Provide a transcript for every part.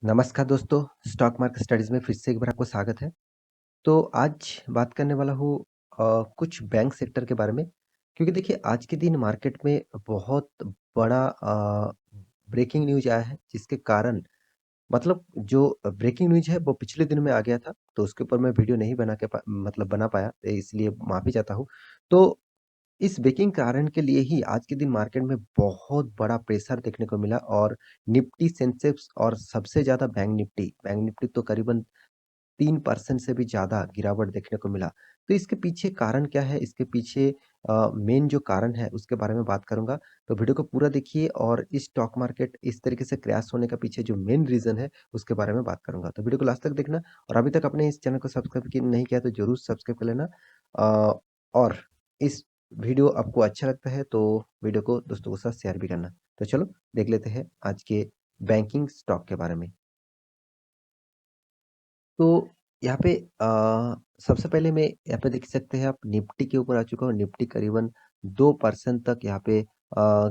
नमस्कार दोस्तों, stock market studies में फिर से एक बार आपको स्वागत है। तो आज बात करने वाला हूँ कुछ बैंक सेक्टर के बारे में, क्योंकि देखिए आज के दिन मार्केट में बहुत बड़ा ब्रेकिंग न्यूज़ आया है, जिसके कारण मतलब जो ब्रेकिंग न्यूज़ है वो पिछले दिन में आ गया था, तो उसके ऊपर मैं वीडियो नहीं बना के मतलब बना पाया, इसलिए माफ़ी चाहता हूँ। तो इस ब्रेकिंग कारण के लिए ही आज के दिन मार्केट में बहुत बड़ा प्रेशर देखने को मिला और निफ्टी, सेंसेक्स और सबसे ज़्यादा बैंक निफ्टी तो करीबन 3% से भी ज़्यादा गिरावट देखने को मिला। तो इसके पीछे कारण क्या है? इसके पीछे मेन जो कारण है उसके बारे में बात करूँगा। तो वीडियो को पूरा देखिए और इस स्टॉक मार्केट इस तरीके से क्रैश होने का पीछे जो मेन रीज़न है उसके बारे में बात करूँगा। तो वीडियो को लास्ट तक देखना और अभी तक आपने इस चैनल को सब्सक्राइब नहीं किया तो ज़रूर सब्सक्राइब कर लेना। और इस वीडियो आपको अच्छा लगता है तो वीडियो को दोस्तों के साथ शेयर भी करना। तो चलो देख लेते हैं आज के बैंकिंग स्टॉक के बारे में। तो यहाँ पे सबसे पहले मैं यहाँ पे देख सकते हैं आप निफ्टी के ऊपर आ चुका हूँ। निफ्टी करीबन 2% तक यहाँ पे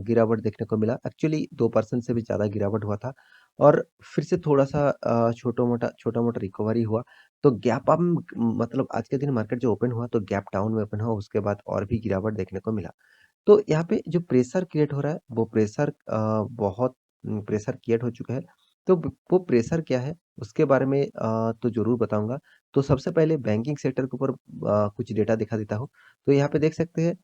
गिरावट देखने को मिला। एक्चुअली 2% से भी ज़्यादा गिरावट हुआ था और फिर से थोड़ा-सा छोटा-मोटा रिकवरी हुआ। तो गैप अप मतलब आज के दिन मार्केट जो ओपन हुआ तो गैप डाउन में ओपन हुआ, उसके बाद और भी गिरावट देखने को मिला। तो यहाँ पे जो प्रेशर क्रिएट हो रहा है, वो प्रेशर बहुत प्रेशर क्रिएट हो चुका है। तो ब वो प्रेशर क्या है, उसके बारे में तो ज़रूर बताऊँगा। तो सबसे पहले बैंकिंग सेक्टर के ऊपर कुछ डेटा दिखा देता हूँ। तो यहाँ पे देख सकते हैं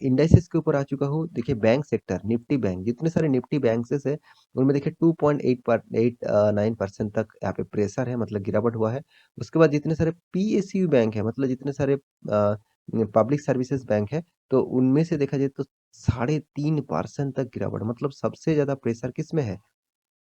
इंडाइसेस के ऊपर आ चुका हूँ। देखिए बैंक सेक्टर, निफ्टी बैंक, जितने सारे निफ्टी बैंक्सेस हैं, उनमें देखिए 9% तक यहाँ पे प्रेशर है, मतलब गिरावट हुआ है। उसके बाद जितने सारे पीएसयू बैंक हैं, मतलब जितने सारे पब्लिक सर्विसेज़ बैंक है, तो उनमें से देखा जाए तो 3.5% तक गिरावट, मतलब सबसे ज़्यादा प्रेशर किसमें है?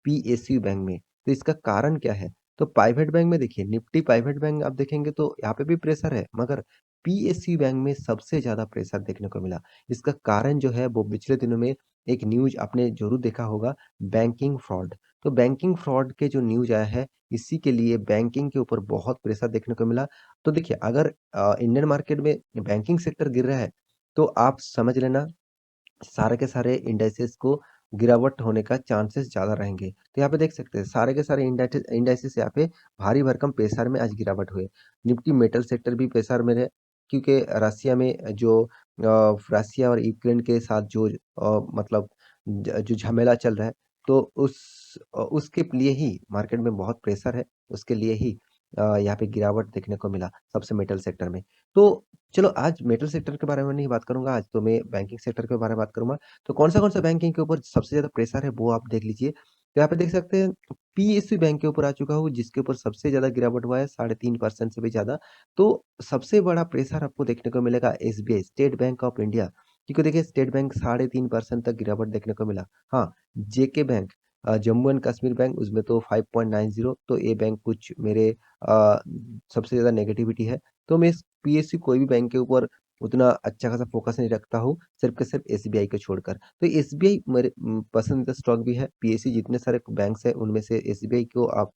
पीएसयू बैंक में। तो इसका कारण क्या है? तो प्राइवेट बैंक में देखिए, निफ्टी प्राइवेट बैंक आप देखेंगे तो यहाँ पे भी प्रेशर है, मगर पीएसयू बैंक में सबसे ज़्यादा प्रेशर देखने को मिला। इसका कारण जो है वो पिछले दिनों में एक न्यूज़ आपने ज़रूर देखा होगा, बैंकिंग फ्रॉड। तो बैंकिंग फ्रॉड के जो न्यूज़ आया है, इसी के लिए बैंकिंग के ऊपर बहुत प्रेशर देखने को मिला। तो देखिए अगर इंडियन मार्केट में बैंकिंग सेक्टर गिर रहा है, तो आप समझ लेना सारे के सारे इंडाइसेस को गिरावट होने का चांसेस ज़्यादा रहेंगे। तो यहाँ पे देख सकते हैं सारे के सारे इंडाइसेस यहाँ पे भारी भरकम प्रेशर में आज गिरावट हुए। निफ्टी मेटल सेक्टर भी प्रेशर में है, क्योंकि रसिया में जो रसिया और यूक्रेन के साथ जो मतलब जो झमेला चल रहा है, तो उसके लिए ही मार्केट में बहुत प्रेशर है, उसके लिए ही यहाँ पे गिरावट देखने को मिला सबसे मेटल सेक्टर में। तो चलो आज मेटल सेक्टर के बारे में नहीं बात करूँगा, आज तो मैं बैंकिंग सेक्टर के बारे में बात करूँगा। तो कौन सा बैंकिंग के ऊपर सबसे ज़्यादा प्रेशर है वो आप देख लीजिए। तो यहाँ पे देख सकते हैं पीएसयू बैंक के ऊपर आ चुका हूँ, जिसके ऊपर सबसे ज़्यादा गिरावट हुआ है 3.5% से भी ज़्यादा। तो सबसे बड़ा प्रेशर आपको देखने को मिलेगा SBI, state bank of India, क्योंकि देखिए स्टेट बैंक 3.5% तक गिरावट देखने को मिला। हाँ, JK bank Jammu and Kashmir bank, उसमें तो 5.90, तो ये बैंक कुछ मेरे सबसे ज़्यादा नेगेटिविटी है। तो मैं इस पीएसयू कोई भी बैंक के ऊपर उतना अच्छा खासा फ़ोकस नहीं रखता हूँ, सिर्फ़ के सिर्फ़ एसबीआई को छोड़कर। तो एसबीआई मेरे पसंदीदा स्टॉक भी है, पीएसयू जितने सारे बैंक्स हैं उनमें से एसबीआई को आप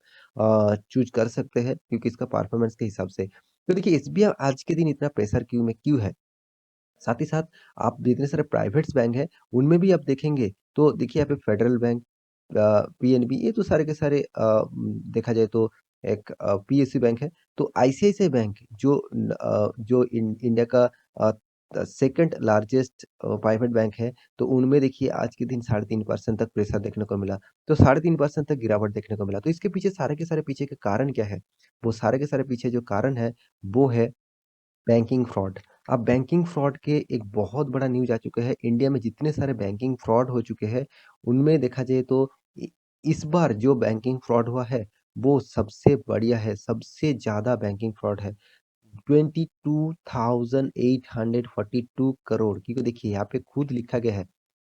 चूज़ कर सकते हैं, क्योंकि इसका परफ़ॉर्मेंस के हिसाब से। तो देखिए एसबीआई आज के दिन इतना प्रेशर क्यों है? साथ ही साथ आप जितने सारे प्राइवेट्स बैंक हैं, उनमें भी आप देखेंगे तो देखिए यहाँ पे फेडरल बैंक, पीएनबी, ये तो सारे के सारे देखा जाए तो एक पीएसयू बैंक है। तो आईसीआईसीआई बैंक जो इंडिया का सेकंड लार्जेस्ट प्राइवेट बैंक है, तो उनमें देखिए आज के दिन 3.5% तक प्रेशर देखने को मिला। तो 3.5% तक गिरावट देखने को मिला। तो इसके पीछे सारे के सारे पीछे के कारण क्या है? वो सारे के सारे पीछे जो कारण है, वो है बैंकिंग फ्रॉड। अब बैंकिंग फ्रॉड के एक बहुत बड़ा न्यूज़ आ चुका है। इंडिया में जितने सारे बैंकिंग फ्रॉड हो चुके हैं, उनमें देखा जाए तो इ इस बार जो बैंकिंग फ्रॉड हुआ है, वो सबसे बढ़िया है, सबसे ज़्यादा बैंकिंग फ्रॉड है। 22,842 करोड़, क्योंकि देखिए यहाँ पे खुद लिखा गया है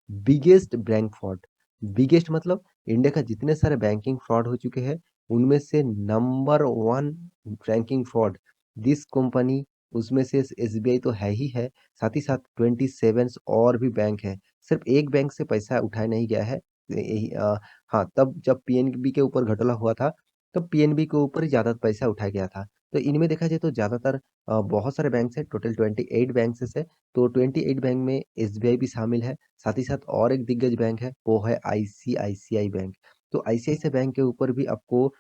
बिगेस्ट बैंक फ्रॉड। बिगेस्ट मतलब इंडिया का जितने सारे बैंकिंग फ्रॉड हो चुके हैं, उनमें से number 1 banking fraud this company, उसमें से एसबीआई तो है ही है, साथ ही साथ 27 और भी बैंक है। सिर्फ एक बैंक से पैसा उठाया नहीं गया है। हाँ, तब जब पीएनबी के ऊपर घोटाला हुआ था, तब पीएनबी के ऊपर ही ज़्यादा पैसा उठाया गया था। तो इनमें देखा जाए तो ज़्यादातर बहुत सारे बैंक्स हैं, टोटल 28 बैंक्स है। तो 28 बैंक में एसबीआई भी शामिल है, साथ ही साथ और एक दिग्गज बैंक है, वो है आईसीआईसीआई बैंक। तो आईसीआईसीआई बैंक के ऊपर भी आपको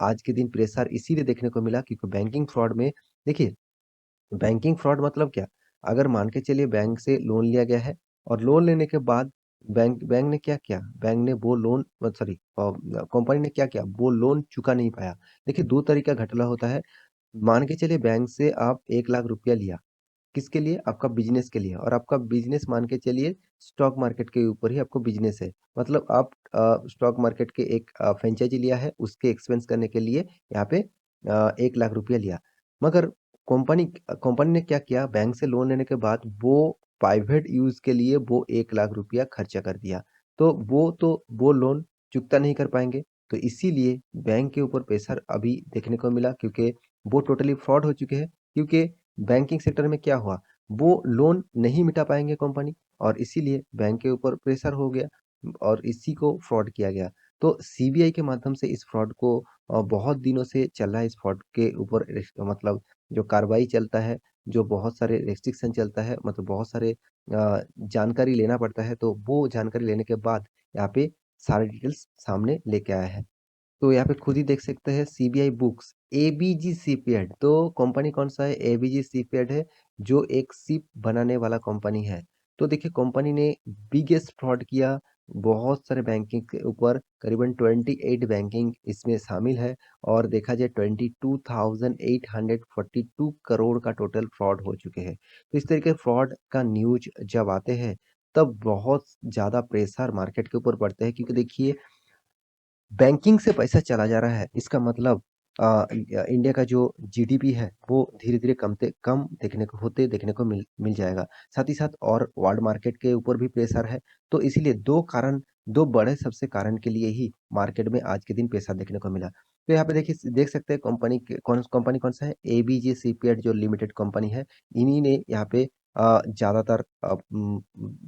आज के दिन प्रेशर इसीलिए देखने को मिला क्योंकि बैंकिंग फ्रॉड में देखिए बैंकिंग फ्रॉड मतलब क्या? अगर मान के चलिए बैंक से लोन लिया गया है और लोन लेने के बाद बैंक बैंक ने क्या किया? बैंक ने वो लोन सॉरी कंपनी ने क्या किया? वो लोन चुका नहीं पाया। देखिए 2 तरीके का घोटाला होता है। मान के चलिए बैंक से आप 1 लाख रुपया लिया, किसके लिए? आपका बिज़नेस के लिए और आपका बिज़नेस मान के चलिए स्टॉक मार्केट के ऊपर ही आपको बिज़नेस है। मतलब आप स्टॉक मार्केट के एक फ्रेंचाइज़ी लिया है, उसके एक्सपेंस करने के लिए यहाँ पे 1 लाख रुपया लिया। मगर कंपनी ने क्या किया? बैंक से लोन लेने के बाद वो प्राइवेट यूज़ के लिए वो 1 लाख रुपया खर्चा कर दिया। तो वो लोन चुकता नहीं कर पाएँगे। तो इसीलिए बैंक के ऊपर प्रेशर अभी देखने को मिला क्योंकि वो टोटली फ्रॉड हो चुके हैं। क्योंकि बैंकिंग सेक्टर में क्या हुआ, वो लोन नहीं मिटा पाएँगे कंपनी और इसीलिए बैंक के ऊपर प्रेशर हो गया और इसी को फ्रॉड किया गया। तो सीबीआई के माध्यम से इस फ्रॉड को बहुत दिनों से चल रहा है इस फ्रॉड के ऊपर मतलब जो कार्रवाई चलता है, जो बहुत सारे रेस्ट्रिक्शन चलता है मतलब बहुत सारे जानकारी लेना पड़ता है, तो वो जानकारी लेने के बाद यहाँ पे सारे डिटेल्स सामने लेके आया है। तो यहाँ पे खुद ही देख सकते हैं सीबीआई बुक्स एबीजी शिपयार्ड तो कंपनी कौन सा है एबीजी शिपयार्ड है जो एक शिप बनाने वाला कंपनी है। तो देखिए कंपनी ने बिगेस्ट फ्रॉड किया बहुत सारे बैंकिंग के ऊपर करीबन 28 बैंकिंग इसमें शामिल है और देखा जाए 22,842 करोड़ का टोटल फ्रॉड हो चुके हैं। तो इस तरीके फ्रॉड का न्यूज जब आते हैं तब बहुत ज़्यादा प्रेशर मार्केट के ऊपर पड़ते हैं क्योंकि देखिए बैंकिंग से पैसा चला जा रहा है, इसका मतलब इंडिया का जो जीडीपी है, वो धीरे-धीरे कम देखने को मिल मिल जाएगा। साथ ही साथ और वर्ल्ड मार्केट के ऊपर भी प्रेशर है, तो इसीलिए 2 बड़े सबसे कारण के लिए ही मार्केट में आज के दिन प्रेशर देखने को मिला। तो यहाँ पे देखिए देख सकते हैं कंपनी कौन-सा है? एबीजे शिपयार्ड जो लिमिटेड कंपनी है, इन्हीं ने यहाँ पे ज़्यादातर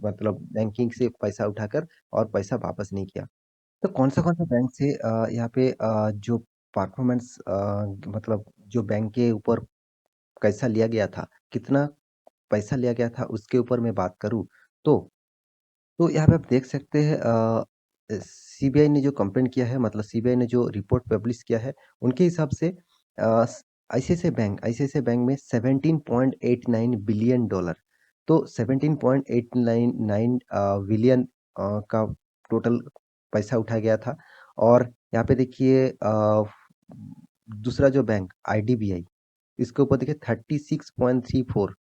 मतलब बैंकिंग से पैसा उठाकर और पैसा वापस नहीं किया। तो कौन-सा बैंक से यहाँ पे जो परफॉर्मेंस मतलब जो बैंक के ऊपर कैसा लिया गया था, कितना पैसा लिया गया था उसके ऊपर मैं बात करूँ, तो तो यहाँ पे आप देख सकते हैं सीबीआई ने जो कंप्लेंट किया है मतलब सीबीआई ने जो रिपोर्ट पब्लिश किया है, उनके हिसाब से आईसीआईसीआई बैंक में 17.89 बिलियन डॉलर तो 17.899 बिलियन का टोटल पैसा उठाया गया था और यहाँ पे देखिए दूसरा जो बैंक आईडीबीआई इसके ऊपर देखिए 36.34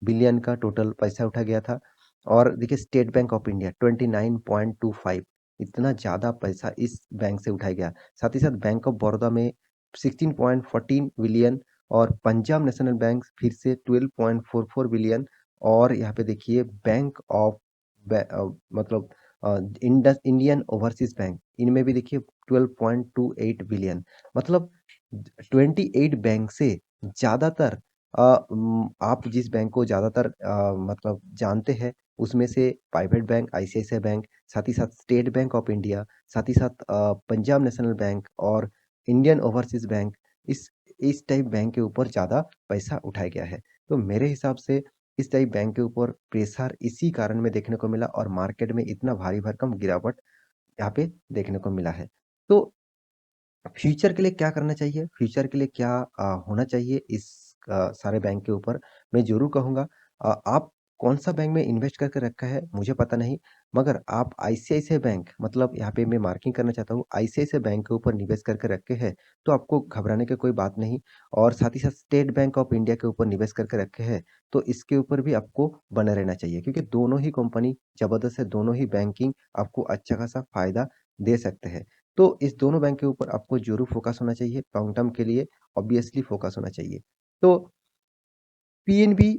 बिलियन का टोटल पैसा उठा गया था और देखिए स्टेट बैंक ऑफ इंडिया 29.25 इतना ज़्यादा पैसा इस बैंक से उठाया गया। साथ ही साथ बैंक ऑफ बड़ौदा में 16.14 बिलियन और पंजाब नेशनल बैंक फिर से 12.44 बिलियन और यहाँ पे देखिए बैंक ऑफ मतलब इंडियन ओवरसीज बैंक इनमें भी देखिए 12.28 बिलियन मतलब 28 बैंक से ज़्यादातर आप जिस बैंक को ज़्यादातर मतलब जानते हैं, उसमें से प्राइवेट बैंक आईसीआईसीआई बैंक, साथ ही साथ स्टेट बैंक ऑफ इंडिया, साथ ही साथ पंजाब नेशनल बैंक और इंडियन ओवरसीज़ बैंक, इस इस टाइप बैंक के ऊपर ज़्यादा पैसा उठाया गया है। तो मेरे हिसाब से इस टाइप बैंक के ऊपर प्रेशर इसी कारण में देखने को मिला और मार्केट में इतना भारी भरकम गिरावट यहाँ पे देखने को मिला है। तो फ्यूचर के लिए क्या करना चाहिए? फ्यूचर के लिए क्या होना चाहिए इस सारे बैंक के ऊपर? मैं ज़रूर कहूँगा आप कौन-सा बैंक में इन्वेस्ट करके रखा है, मुझे पता नहीं, मगर आप आईसीआईसीआई बैंक मतलब यहाँ पे मैं मार्किंग करना चाहता हूँ, आईसीआईसीआई बैंक के ऊपर निवेश करके रखे हैं, तो आपको घबराने की कोई बात नहीं और साथ ही साथ स्टेट बैंक ऑफ इंडिया के ऊपर निवेश करके रखे हैं, तो इसके ऊपर भी आपको बने रहना चाहिए क्योंकि दोनों ही कंपनी ज़बरदस्त है, दोनों ही बैंकिंग आपको अच्छा खासा फ़ायदा दे सकते हैं। तो इस दोनों बैंक के ऊपर आपको ज़रूर फ़ोकस होना चाहिए, लॉन्ग टर्म के लिए ऑब्वियसली फ़ोकस होना चाहिए। तो पीएनबी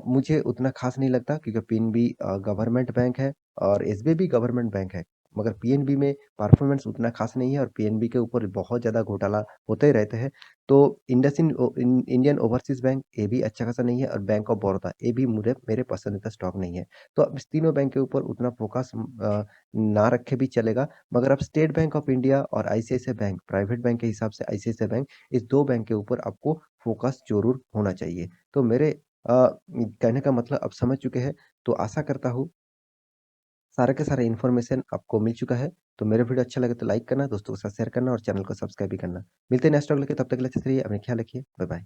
मुझे उतना ख़ास नहीं लगता क्योंकि पीएनबी गवर्नमेंट बैंक है और एसबीआई भी गवर्नमेंट बैंक है। मगर पीएनबी में परफ़ॉर्मेंस उतना ख़ास नहीं है और पीएनबी के ऊपर बहुत ज़्यादा घोटाला होते ही रहते हैं। तो इंडियन ओवरसीज़ बैंक ये भी अच्छा ख़ासा नहीं है और बैंक ऑफ बड़ौदा ये भी मुझे मेरे पसंदीदा स्टॉक नहीं है। तो अब इस तीनों बैंक के ऊपर उतना फ़ोकस ना रखे भी चलेगा, मगर आप स्टेट बैंक ऑफ इंडिया और आईसीआईसीआई बैंक, प्राइवेट बैंक के हिसाब से आईसीआईसीआई बैंक, इस 2 बैंक के ऊपर आपको फ़ोकस ज़रूर होना चाहिए। तो मेरे कहने का मतलब आप समझ चुके हैं, तो आशा करता हूँ सारा का सारा इन्फॉर्मेशन आपको मिल चुका है। तो मेरा वीडियो अच्छा लगे तो लाइक करना, दोस्तों के साथ शेयर करना और चैनल को सब्सक्राइब भी करना। मिलते हैं नेक्स्ट व्लॉग लेके, तब तक के लिए अच्छे से रहिए, अपना ख्याल रखिए। Bye bye.